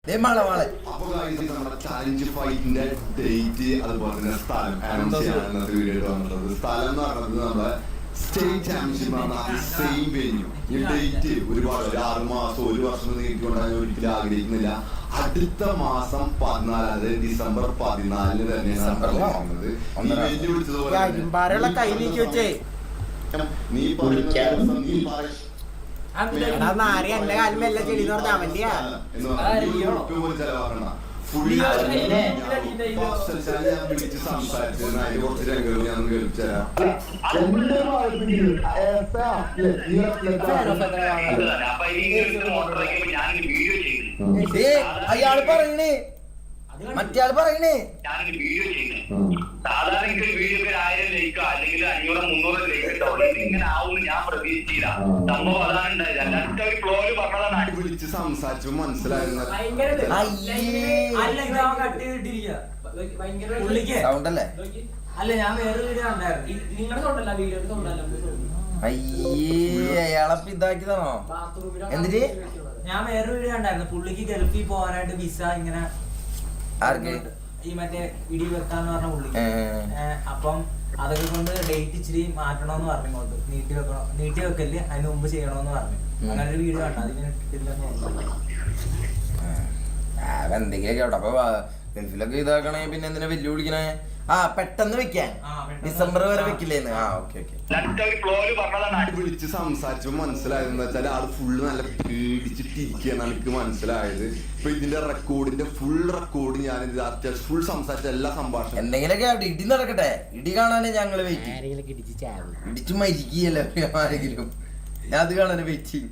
അപ്പൊ നമ്മുടെ challenge ഫൈറ്റിന്റെ date അതുപോലെ തന്നെ സ്ഥലം അനൗൺസ് ചെയ്യാൻ ഇന്നത്തെ വീഡിയോ വന്നിട്ടുള്ളത്. സ്ഥലം എന്ന് പറയുന്നത് നമ്മുടെ സ്റ്റേറ്റ് ചാമ്പ്യൻഷിപ്പ് ആണ്. Same venue. ഈ ഡേറ്റ് ഒരുപാട് 6 മാസം 1 വർഷം നീട്ടിക്കൊണ്ടാണ് ഒരിക്കലും ആഗ്രഹിക്കുന്നില്ല. അടുത്ത മാസം 14 അതായത് ഡിസംബർ 14 തന്നെയാണ് പറയുന്നത്. ഈ വെന്യൂ വിളിച്ചതുപോലെ നീ അയാള് പറയണേ മറ്റേയാള് പറയണേ സാധാരണ എനിക്ക് വീഡിയോ 1000 ലൈക്കോ അല്ലെങ്കിൽ 500-300 ലൈക്ക് ഇട്ടോളൂ. ഇങ്ങനെ ആവും ഞാൻ പ്രതീക്ഷിച്ചില്ല. സംഭവം അതാണ് ഉണ്ടായത്. അല്ലാത്ത ഒരു ഫ്ലോയില് പറഞ്ഞതാണ്. വിളിച്ച് സംസാരിച്ചു മനസ്സിലായിരുന്നു. അല്ല ഞാൻ വേറെ വീഡിയോ കണ്ടായിരുന്നു. നിങ്ങളുടെ സൗണ്ടല്ല വീഡിയോയുടെ സൗണ്ടല്ല. അയാളെ ഇതാക്കിയതാണോ എന്തിന്? ഞാൻ വേറെ വീഡിയോ കണ്ടായിരുന്നു. പുള്ളിക്ക് ഗൾഫിൽ പോകാനായിട്ട് വിസ ഇങ്ങനെ ഈ മറ്റേ ഇടി വെക്കാന്ന് പറഞ്ഞ പുള്ളി. അപ്പം അതൊക്കെ കൊണ്ട് ഡേറ്റ് ഇച്ചിരി മാറ്റണോന്ന് പറഞ്ഞു. ഇങ്ങോട്ട് നീട്ടി വെക്കല് അതിന് മുമ്പ് ചെയ്യണോന്ന് പറഞ്ഞു. അങ്ങനെ ഒരു വീഡിയോ കണ്ടു. അതിങ്ങനെ ഇട്ടില്ലെന്ന് പറഞ്ഞു. എന്തെങ്കിലും കേട്ടോ. അപ്പൊ ഗൾഫിലൊക്കെ ഇതാക്കണേ പിന്നെ എന്തിനാ വെല്ലുവിളിക്കണേ? പെട്ടെന്ന് വെക്കാൻ ഡിസംബർ വരെ വെക്കില്ലേന്ന്. വിളിച്ച് സംസാരിച്ചപ്പോ മനസ്സിലായതെന്ന് വെച്ചാൽ ആള് ഫുള്ള് നല്ല പേടിച്ചിട്ടിരിക്കുകയെന്നാണ് എനിക്ക് മനസ്സിലായത്. ഇപ്പൊ ഇതിന്റെ റെക്കോർഡിന്റെ ഫുൾ റെക്കോർഡ് ഞാൻ അത്യാവശ്യം ഫുൾ സംസാരിച്ച എല്ലാ സംഭാഷണം എന്തെങ്കിലൊക്കെ ഇടി നടക്കട്ടെ. ഇടി കാണാനേ ഞങ്ങള് വെയിറ്റ് ഇടിച്ചു മരിക്കുകയല്ലോ ആരെങ്കിലും. ഞാൻ അത് കാണാൻ വെയിറ്റിംഗ്.